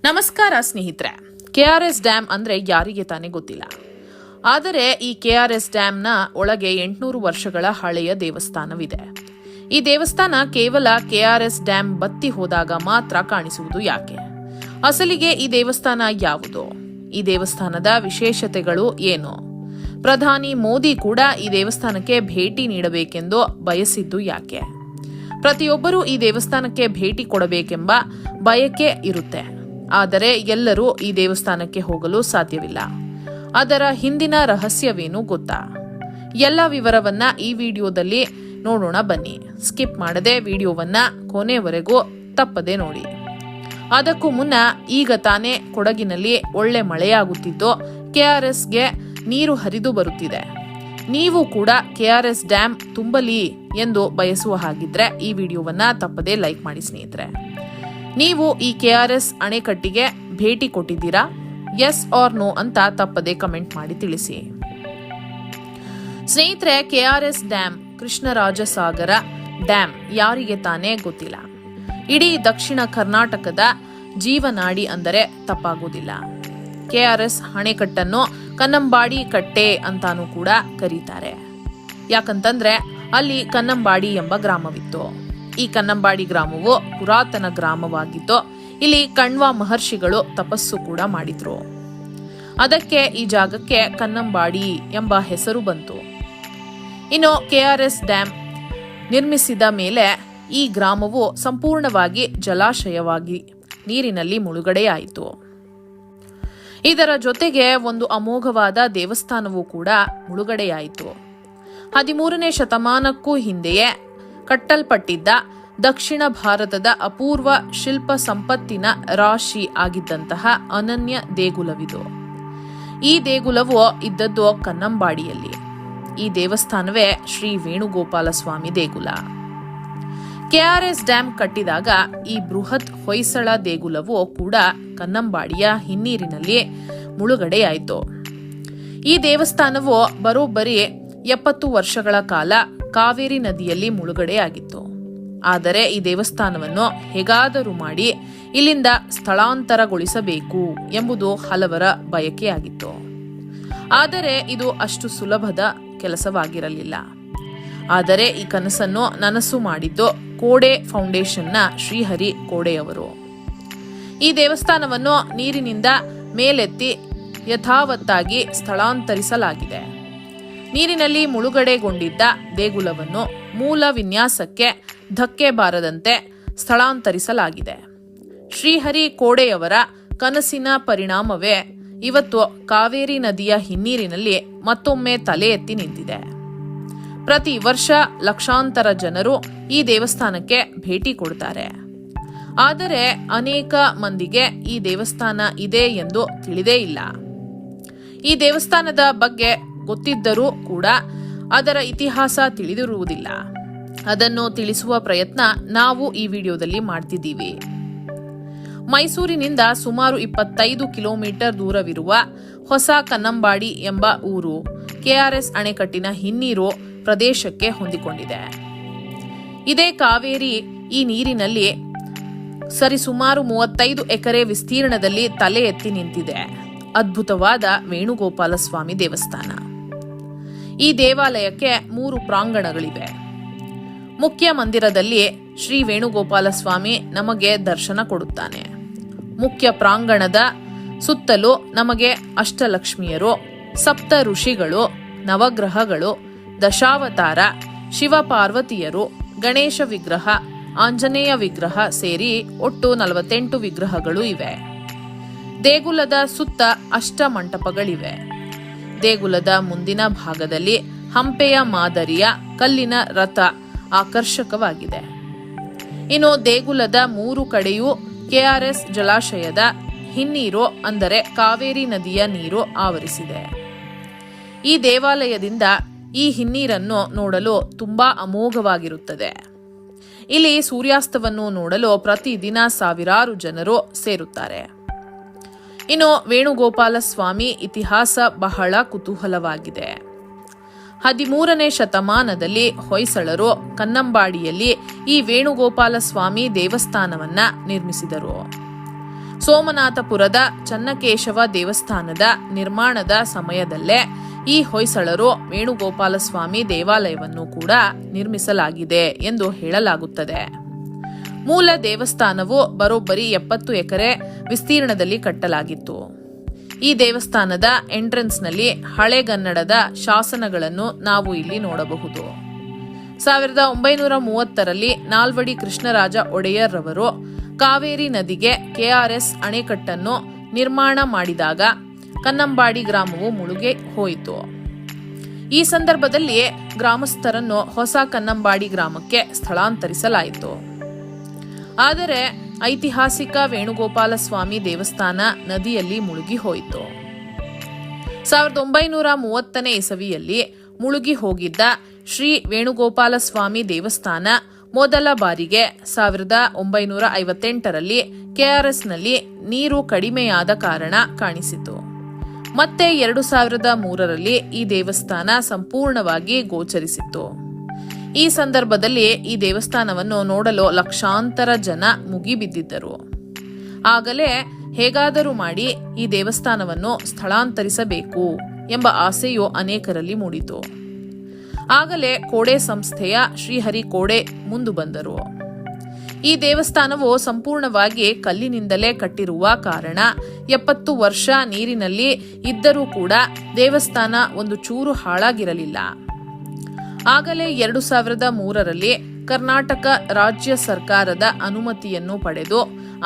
ನಮಸ್ಕಾರ ಸ್ನೇಹಿತರೆ. KRS dam ಅಂದ್ರೆ ಯಾರಿಗೆ ತಾನೇ ಗೊತ್ತಿಲ್ಲ. ಆದರೆ ಈ KRS ಡ್ಯಾಮ್ನ ಒಳಗೆ 800 ವರ್ಷಗಳ ಹಳೆಯ ದೇವಸ್ಥಾನವಿದೆ. ಈ ದೇವಸ್ಥಾನ ಕೇವಲ KRS ಡ್ಯಾಮ್ ಬತ್ತಿ ಹೋದಾಗ ಮಾತ್ರ ಕಾಣಿಸುವುದು ಯಾಕೆ? ಅಸಲಿಗೆ ಈ ದೇವಸ್ಥಾನ ಯಾವುದು? ಈ ದೇವಸ್ಥಾನದ ವಿಶೇಷತೆಗಳು ಏನು? ಪ್ರಧಾನಿ ಮೋದಿ ಕೂಡ ಈ ದೇವಸ್ಥಾನಕ್ಕೆ ಭೇಟಿ ನೀಡಬೇಕೆಂದು ಬಯಸಿದ್ದು ಯಾಕೆ? ಪ್ರತಿಯೊಬ್ಬರೂ ಈ ದೇವಸ್ಥಾನಕ್ಕೆ ಭೇಟಿ ಕೊಡಬೇಕೆಂಬ ಬಯಕೆ ಇರುತ್ತೆ. ಆದರೆ ಎಲ್ಲರೂ ಈ ದೇವಸ್ಥಾನಕ್ಕೆ ಹೋಗಲು ಸಾಧ್ಯವಿಲ್ಲ. ಅದರ ಹಿಂದಿನ ರಹಸ್ಯವೇನು ಗೊತ್ತಾ? ಎಲ್ಲ ವಿವರವನ್ನ ಈ ವಿಡಿಯೋದಲ್ಲಿ ನೋಡೋಣ ಬನ್ನಿ. ಸ್ಕಿಪ್ ಮಾಡದೆ ವಿಡಿಯೋವನ್ನ ಕೊನೆವರೆಗೂ ತಪ್ಪದೆ ನೋಡಿ. ಅದಕ್ಕೂ ಮುನ್ನ ಈಗ ತಾನೇ ಕೊಡಗಿನಲ್ಲಿ ಒಳ್ಳೆ ಮಳೆಯಾಗುತ್ತಿದ್ದು KRSಗೆ ನೀರು ಹರಿದು ಬರುತ್ತಿದೆ. ನೀವು ಕೂಡ KRS ಡ್ಯಾಮ್ ತುಂಬಲಿ ಎಂದು ಬಯಸುವ ಹಾಗಿದ್ರೆ ಈ ವಿಡಿಯೋವನ್ನ ತಪ್ಪದೆ ಲೈಕ್ ಮಾಡಿ ಸ್ನೇಹಿತರೆ. ನೀವು ಈ KRS ಅಣೆಕಟ್ಟಿಗೆ ಭೇಟಿ ಕೊಟ್ಟಿದ್ದೀರಾ? ಎಸ್ ಆರ್ ನೋ ಅಂತ ತಪ್ಪದೆ ಕಮೆಂಟ್ ಮಾಡಿ ತಿಳಿಸಿ. ಸ್ನೇಹಿತರೆ, KRS ಡ್ಯಾಮ್ ಕೃಷ್ಣರಾಜಸಾಗರ ಡ್ಯಾಮ್ ಯಾರಿಗೆ ತಾನೇ ಗೊತ್ತಿಲ್ಲ. ಇಡೀ ದಕ್ಷಿಣ ಕರ್ನಾಟಕದ ಜೀವನಾಡಿ ಅಂದರೆ ತಪ್ಪಾಗುವುದಿಲ್ಲ. KRS ಅಣೆಕಟ್ಟನ್ನು ಕನ್ನಂಬಾಡಿ ಕಟ್ಟೆ ಅಂತಾನೂ ಕೂಡ ಕರೀತಾರೆ. ಯಾಕಂತಂದ್ರೆ ಅಲ್ಲಿ ಕನ್ನಂಬಾಡಿ ಎಂಬ ಗ್ರಾಮವಿತ್ತು. ಈ ಕನ್ನಂಬಾಡಿ ಗ್ರಾಮವು ಪುರಾತನ ಗ್ರಾಮವಾಗಿದ್ದು ಇಲ್ಲಿ ಕಣ್ವ ಮಹರ್ಷಿಗಳು ತಪಸ್ಸು ಕೂಡ ಮಾಡಿದ್ರು. ಅದಕ್ಕೆ ಈ ಜಾಗಕ್ಕೆ ಕನ್ನಂಬಾಡಿ ಎಂಬ ಹೆಸರು ಬಂತು. ಇನ್ನು KRS ಡ್ಯಾಮ್ ನಿರ್ಮಿಸಿದ ಮೇಲೆ ಈ ಗ್ರಾಮವು ಸಂಪೂರ್ಣವಾಗಿ ಜಲಾಶಯವಾಗಿ ನೀರಿನಲ್ಲಿ ಮುಳುಗಡೆಯಾಯಿತು. ಇದರ ಜೊತೆಗೆ ಒಂದು ಅಮೋಘವಾದ ದೇವಸ್ಥಾನವೂ ಕೂಡ ಮುಳುಗಡೆಯಾಯಿತು. 13ನೇ ಶತಮಾನಕ್ಕೂ ಹಿಂದೆಯೇ ಕಟ್ಟಲ್ಪಟ್ಟಿದ್ದ ದಕ್ಷಿಣ ಭಾರತದ ಅಪೂರ್ವ ಶಿಲ್ಪ ಸಂಪತ್ತಿನ ರಾಶಿ ಆಗಿದ್ದಂತಹ ಅನನ್ಯ ದೇಗುಲವಿದು. ಈ ದೇಗುಲವು ಇದ್ದದ್ದು ಕನ್ನಂಬಾಡಿಯಲ್ಲಿ. ಈ ದೇವಸ್ಥಾನವೇ ಶ್ರೀ ವೇಣುಗೋಪಾಲ ಸ್ವಾಮಿ ದೇಗುಲ. KRS ಡ್ಯಾಮ್ ಕಟ್ಟಿದಾಗ ಈ ಬೃಹತ್ ಹೊಯ್ಸಳ ದೇಗುಲವು ಕೂಡ ಕನ್ನಂಬಾಡಿಯ ಹಿನ್ನೀರಿನಲ್ಲಿ ಮುಳುಗಡೆಯಾಯಿತು. ಈ ದೇವಸ್ಥಾನವು ಬರೋಬ್ಬರಿ 70 ವರ್ಷಗಳ ಕಾಲ ಕಾವೇರಿ ನದಿಯಲ್ಲಿ ಮುಳುಗಡೆಯಾಗಿತ್ತು. ಆದರೆ ಈ ದೇವಸ್ಥಾನವನ್ನು ಹೇಗಾದರೂ ಮಾಡಿ ಇಲ್ಲಿಂದ ಸ್ಥಳಾಂತರಗೊಳಿಸಬೇಕು ಎಂಬುದು ಹಲವರ ಬಯಕೆಯಾಗಿತ್ತು. ಆದರೆ ಇದು ಅಷ್ಟು ಸುಲಭದ ಕೆಲಸವಾಗಿರಲಿಲ್ಲ. ಆದರೆ ಈ ಕನಸನ್ನು ನನಸು ಮಾಡಿದ್ದು ಕೋಡೆ ಫೌಂಡೇಶನ್ನ ಶ್ರೀಹರಿ ಕೋಡೆಯವರು. ಈ ದೇವಸ್ಥಾನವನ್ನು ನೀರಿನಿಂದ ಮೇಲೆತ್ತಿ ಯಥಾವತ್ತಾಗಿ ಸ್ಥಳಾಂತರಿಸಲಾಗಿದೆ. ನೀರಿನಲ್ಲಿ ಮುಳುಗಡೆಗೊಂಡಿದ್ದ ದೇಗುಲವನ್ನು ಮೂಲ ವಿನ್ಯಾಸಕ್ಕೆ ಧಕ್ಕೆ ಬಾರದಂತೆ ಸ್ಥಳಾಂತರಿಸಲಾಗಿದೆ. ಶ್ರೀಹರಿ ಕೋಡೆಯವರ ಕನಸಿನ ಪರಿಣಾಮವೇ ಇವತ್ತು ಕಾವೇರಿ ನದಿಯ ಹಿನ್ನೀರಿನಲ್ಲಿ ಮತ್ತೊಮ್ಮೆ ತಲೆ ಎತ್ತಿ ನಿಂತಿದೆ. ಪ್ರತಿ ವರ್ಷ ಲಕ್ಷಾಂತರ ಜನರು ಈ ದೇವಸ್ಥಾನಕ್ಕೆ ಭೇಟಿ ಕೊಡ್ತಾರೆ. ಆದರೆ ಅನೇಕ ಮಂದಿಗೆ ಈ ದೇವಸ್ಥಾನ ಇದೆ ಎಂದು ತಿಳಿದೇ ಇಲ್ಲ. ಈ ದೇವಸ್ಥಾನದ ಬಗ್ಗೆ ಗೊತ್ತಿದ್ದರೂ ಕೂಡ ಅದರ ಇತಿಹಾಸ ತಿಳಿದಿರುವುದಿಲ್ಲ. ಅದನ್ನು ತಿಳಿಸುವ ಪ್ರಯತ್ನ ನಾವು ಈ ವಿಡಿಯೋದಲ್ಲಿ ಮಾಡ್ತಿದ್ದೀವಿ. ಮೈಸೂರಿನಿಂದ ಸುಮಾರು 25 ಕಿಲೋಮೀಟರ್ ದೂರವಿರುವ ಹೊಸ ಕನ್ನಂಬಾಡಿ ಎಂಬ ಊರು KRS ಅಣೆಕಟ್ಟಿನ ಹಿನ್ನೀರು ಪ್ರದೇಶಕ್ಕೆ ಹೊಂದಿಕೊಂಡಿದೆ. ಇದೇ ಕಾವೇರಿ ಈ ನೀರಿನಲ್ಲಿ ಸರಿಸುಮಾರು 35 ಎಕರೆ ವಿಸ್ತೀರ್ಣದಲ್ಲಿ ತಲೆ ಎತ್ತಿ ನಿಂತಿದೆ ಅದ್ಭುತವಾದ ವೇಣುಗೋಪಾಲ ಸ್ವಾಮಿ ದೇವಸ್ಥಾನ. ಈ ದೇವಾಲಯಕ್ಕೆ 3 ಪ್ರಾಂಗಣಗಳಿವೆ. ಮುಖ್ಯ ಮಂದಿರದಲ್ಲಿ ಶ್ರೀ ವೇಣುಗೋಪಾಲ ಸ್ವಾಮಿ ನಮಗೆ ದರ್ಶನ ಕೊಡುತ್ತಾನೆ. ಮುಖ್ಯ ಪ್ರಾಂಗಣದ ಸುತ್ತಲೂ ನಮಗೆ ಅಷ್ಟಲಕ್ಷ್ಮಿಯರು, ಸಪ್ತ ಋಷಿಗಳು, ನವಗ್ರಹಗಳು, ದಶಾವತಾರ, ಶಿವಪಾರ್ವತಿಯರು, ಗಣೇಶ ವಿಗ್ರಹ, ಆಂಜನೇಯ ವಿಗ್ರಹ ಸೇರಿ ಒಟ್ಟು 48 ವಿಗ್ರಹಗಳು ಇವೆ. ದೇಗುಲದ ಸುತ್ತ ಅಷ್ಟಮಂಟಪಗಳಿವೆ. ದೇಗುಲದ ಮುಂದಿನ ಭಾಗದಲ್ಲಿ ಹಂಪೆಯ ಮಾದರಿಯ ಕಲ್ಲಿನ ರಥ ಆಕರ್ಷಕವಾಗಿದೆ. ಇನ್ನು ದೇಗುಲದ 3 ಕಡೆಯೂ KRS ಜಲಾಶಯದ ಹಿನ್ನೀರು ಅಂದರೆ ಕಾವೇರಿ ನದಿಯ ನೀರು ಆವರಿಸಿದೆ. ಈ ದೇವಾಲಯದಿಂದ ಈ ಹಿನ್ನೀರನ್ನು ನೋಡಲು ತುಂಬಾ ಅಮೋಘವಾಗಿರುತ್ತದೆ. ಇಲ್ಲಿ ಸೂರ್ಯಾಸ್ತವನ್ನು ನೋಡಲು ಪ್ರತಿದಿನ ಸಾವಿರಾರು ಜನರು ಸೇರುತ್ತಾರೆ. ಇನ್ನು ವೇಣುಗೋಪಾಲ ಸ್ವಾಮಿ ಇತಿಹಾಸ ಬಹಳ ಕುತೂಹಲವಾಗಿದೆ. 13ನೇ ಶತಮಾನದಲ್ಲಿ ಹೊಯ್ಸಳರು ಕನ್ನಂಬಾಡಿಯಲ್ಲಿ ಈ ವೇಣುಗೋಪಾಲ ಸ್ವಾಮಿ ದೇವಸ್ಥಾನವನ್ನ ನಿರ್ಮಿಸಿದರು. ಸೋಮನಾಥಪುರದ ಚನ್ನಕೇಶವ ದೇವಸ್ಥಾನದ ನಿರ್ಮಾಣದ ಸಮಯದಲ್ಲೇ ಈ ಹೊಯ್ಸಳರು ವೇಣುಗೋಪಾಲಸ್ವಾಮಿ ದೇವಾಲಯವನ್ನು ಕೂಡ ನಿರ್ಮಿಸಲಾಗಿದೆ ಎಂದು ಹೇಳಲಾಗುತ್ತದೆ. ಮೂಲ ದೇವಸ್ಥಾನವು ಬರೋಬ್ಬರಿ 70 ಎಕರೆ ವಿಸ್ತೀರ್ಣದಲ್ಲಿ ಕಟ್ಟಲಾಗಿತ್ತು. ಈ ದೇವಸ್ಥಾನದ ಎಂಟ್ರೆನ್ಸ್ನಲ್ಲಿ ಹಳೆಗನ್ನಡದ ಶಾಸನಗಳನ್ನು ನಾವು ಇಲ್ಲಿ ನೋಡಬಹುದು. 1930ರಲ್ಲಿ ನಾಲ್ವಡಿ ಕೃಷ್ಣರಾಜ ಒಡೆಯರ್ ರವರು ಕಾವೇರಿ ನದಿಗೆ ಕೆಆರ್ಎಸ್ ಅಣೆಕಟ್ಟನ್ನು ನಿರ್ಮಾಣ ಮಾಡಿದಾಗ ಕನ್ನಂಬಾಡಿ ಗ್ರಾಮವು ಮುಳುಗಿ ಹೋಯಿತು. ಈ ಸಂದರ್ಭದಲ್ಲಿ ಗ್ರಾಮಸ್ಥರನ್ನು ಹೊಸ ಕನ್ನಂಬಾಡಿ ಗ್ರಾಮಕ್ಕೆ ಸ್ಥಳಾಂತರಿಸಲಾಯಿತು. ಆದರೆ ಐತಿಹಾಸಿಕ ವೇಣುಗೋಪಾಲಸ್ವಾಮಿ ದೇವಸ್ಥಾನ ನದಿಯಲ್ಲಿ ಮುಳುಗಿ ಹೋಯಿತು. 1930ನೇ ಇಸವಿಯಲ್ಲಿ ಮುಳುಗಿ ಹೋಗಿದ್ದ ಶ್ರೀ ವೇಣುಗೋಪಾಲಸ್ವಾಮಿ ದೇವಸ್ಥಾನ ಮೊದಲ ಬಾರಿಗೆ 1958ರಲ್ಲಿ ಕೆಆರ್ಎಸ್ನಲ್ಲಿ ನೀರು ಕಡಿಮೆಯಾದ ಕಾರಣ ಕಾಣಿಸಿತು. ಮತ್ತೆ 2003ರಲ್ಲಿ ಈ ದೇವಸ್ಥಾನ ಸಂಪೂರ್ಣವಾಗಿ ಗೋಚರಿಸಿತು. ಈ ಸಂದರ್ಭದಲ್ಲಿ ಈ ದೇವಸ್ಥಾನವನ್ನು ನೋಡಲು ಲಕ್ಷಾಂತರ ಜನ ಮುಗಿಬಿದ್ದಿದ್ದರು. ಆಗಲೇ ಹೇಗಾದರೂ ಮಾಡಿ ಈ ದೇವಸ್ಥಾನವನ್ನು ಸ್ಥಳಾಂತರಿಸಬೇಕು ಎಂಬ ಆಸೆಯು ಅನೇಕರಲ್ಲಿ ಮೂಡಿತು. ಆಗಲೇ ಕೋಡೆ ಸಂಸ್ಥೆಯ ಶ್ರೀಹರಿ ಕೋಡೆ ಮುಂದು ಬಂದರು. ಈ ದೇವಸ್ಥಾನವು ಸಂಪೂರ್ಣವಾಗಿ ಕಲ್ಲಿನಿಂದಲೇ ಕಟ್ಟಿರುವ ಕಾರಣ 70 ವರ್ಷ ನೀರಿನಲ್ಲಿ ಇದ್ದರೂ ಕೂಡ ದೇವಸ್ಥಾನ ಒಂದು ಚೂರು ಹಾಳಾಗಿರಲಿಲ್ಲ. ಆಗಲೇ 2003ರಲ್ಲಿ ಕರ್ನಾಟಕ ರಾಜ್ಯ ಸರ್ಕಾರದ ಅನುಮತಿಯನ್ನು ಪಡೆದು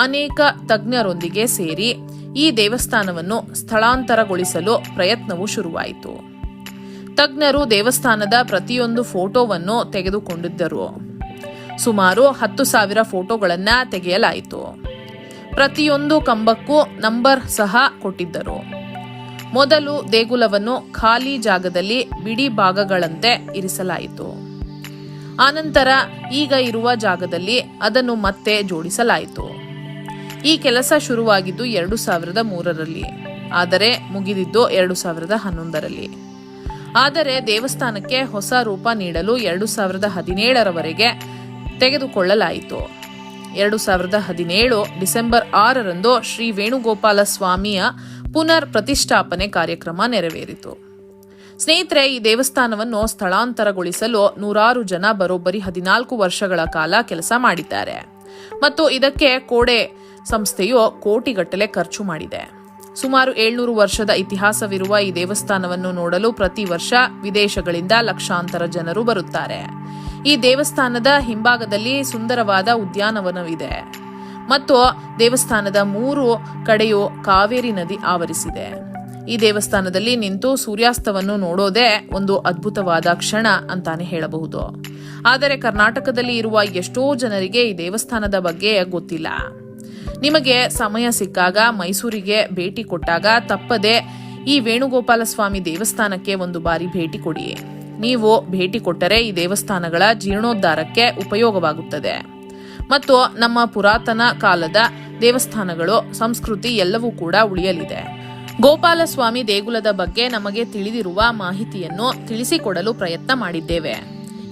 ಅನೇಕ ತಜ್ಞರೊಂದಿಗೆ ಸೇರಿ ಈ ದೇವಸ್ಥಾನವನ್ನು ಸ್ಥಳಾಂತರಗೊಳಿಸಲು ಪ್ರಯತ್ನವು ಶುರುವಾಯಿತು. ತಜ್ಞರು ದೇವಸ್ಥಾನದ ಪ್ರತಿಯೊಂದು ಫೋಟೋವನ್ನು ತೆಗೆದುಕೊಂಡಿದ್ದರು. ಸುಮಾರು 10,000 ಫೋಟೋಗಳನ್ನ ತೆಗೆಯಲಾಯಿತು. ಪ್ರತಿಯೊಂದು ಕಂಬಕ್ಕೂ ನಂಬರ್ ಸಹ ಕೊಟ್ಟಿದ್ದರು. ಮೊದಲು ದೇಗುಲವನ್ನು ಖಾಲಿ ಜಾಗದಲ್ಲಿ ಬಿಡಿ ಭಾಗಗಳಂತೆ ಇರಿಸಲಾಯಿತು. ಆನಂತರ ಈಗ ಇರುವ ಜಾಗದಲ್ಲಿ ಅದನ್ನು ಮತ್ತೆ ಜೋಡಿಸಲಾಯಿತು. ಈ ಕೆಲಸ ಶುರುವಾಗಿದ್ದು 2003ರಲ್ಲಿ, ಆದರೆ ಮುಗಿದಿದ್ದು 2011ರಲ್ಲಿ. ಆದರೆ ದೇವಸ್ಥಾನಕ್ಕೆ ಹೊಸ ರೂಪ ನೀಡಲು 2017ರವರೆಗೆ ತೆಗೆದುಕೊಳ್ಳಲಾಯಿತು. 2017 ಡಿಸೆಂಬರ್ 6ರಂದು ಶ್ರೀ ವೇಣುಗೋಪಾಲ ಸ್ವಾಮಿಯ ಪುನರ್ ಪ್ರತಿಷ್ಠಾಪನೆ ಕಾರ್ಯಕ್ರಮ ನೆರವೇರಿತು. ಸ್ನೇಹಿತರೆ, ಈ ದೇವಸ್ಥಾನವನ್ನು ಸ್ಥಳಾಂತರಗೊಳಿಸಲು ನೂರಾರು ಜನ ಬರೋಬ್ಬರಿ 14 ವರ್ಷಗಳ ಕಾಲ ಕೆಲಸ ಮಾಡಿದ್ದಾರೆ ಮತ್ತು ಇದಕ್ಕೆ ಕೋಡೆ ಸಂಸ್ಥೆಯು ಕೋಟಿಗಟ್ಟಲೆ ಖರ್ಚು ಮಾಡಿದೆ. ಸುಮಾರು 700 ವರ್ಷದ ಇತಿಹಾಸವಿರುವ ಈ ದೇವಸ್ಥಾನವನ್ನು ನೋಡಲು ಪ್ರತಿ ವರ್ಷ ವಿದೇಶಗಳಿಂದ ಲಕ್ಷಾಂತರ ಜನರು ಬರುತ್ತಾರೆ. ಈ ದೇವಸ್ಥಾನದ ಹಿಂಭಾಗದಲ್ಲಿ ಸುಂದರವಾದ ಉದ್ಯಾನವನವಿದೆ ಮತ್ತು ದೇವಸ್ಥಾನದ 3 ಕಡೆಯೂ ಕಾವೇರಿ ನದಿ ಆವರಿಸಿದೆ. ಈ ದೇವಸ್ಥಾನದಲ್ಲಿ ನಿಂತು ಸೂರ್ಯಾಸ್ತವನ್ನು ನೋಡೋದೇ ಒಂದು ಅದ್ಭುತವಾದ ಕ್ಷಣ ಅಂತಾನೆ ಹೇಳಬಹುದು. ಆದರೆ ಕರ್ನಾಟಕದಲ್ಲಿ ಇರುವ ಎಷ್ಟೋ ಜನರಿಗೆ ಈ ದೇವಸ್ಥಾನದ ಬಗ್ಗೆ ಗೊತ್ತಿಲ್ಲ. ನಿಮಗೆ ಸಮಯ ಸಿಕ್ಕಾಗ ಮೈಸೂರಿಗೆ ಭೇಟಿ ಕೊಟ್ಟಾಗ ತಪ್ಪದೆ ಈ ವೇಣುಗೋಪಾಲ ಸ್ವಾಮಿ ದೇವಸ್ಥಾನಕ್ಕೆ ಒಂದು ಬಾರಿ ಭೇಟಿ ಕೊಡಿ. ನೀವು ಭೇಟಿ ಕೊಟ್ಟರೆ ಈ ದೇವಸ್ಥಾನಗಳ ಜೀರ್ಣೋದ್ಧಾರಕ್ಕೆ ಉಪಯೋಗವಾಗುತ್ತದೆ ಮತ್ತು ನಮ್ಮ ಪುರಾತನ ಕಾಲದ ದೇವಸ್ಥಾನಗಳು, ಸಂಸ್ಕೃತಿ ಎಲ್ಲವೂ ಕೂಡ ಉಳಿಯಲಿದೆ. ಗೋಪಾಲಸ್ವಾಮಿ ದೇಗುಲದ ಬಗ್ಗೆ ನಮಗೆ ತಿಳಿದಿರುವ ಮಾಹಿತಿಯನ್ನು ತಿಳಿಸಿಕೊಡಲು ಪ್ರಯತ್ನ ಮಾಡಿದ್ದೇವೆ.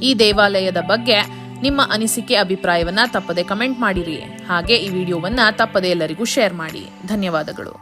ಈ ದೇವಾಲಯದ ಬಗ್ಗೆ ನಿಮ್ಮ ಅನಿಸಿಕೆ, ಅಭಿಪ್ರಾಯವನ್ನ ತಪ್ಪದೆ ಕಮೆಂಟ್ ಮಾಡಿರಿ. ಹಾಗೆ ಈ ವಿಡಿಯೋವನ್ನ ತಪ್ಪದೆ ಎಲ್ಲರಿಗೂ ಶೇರ್ ಮಾಡಿ. ಧನ್ಯವಾದಗಳು.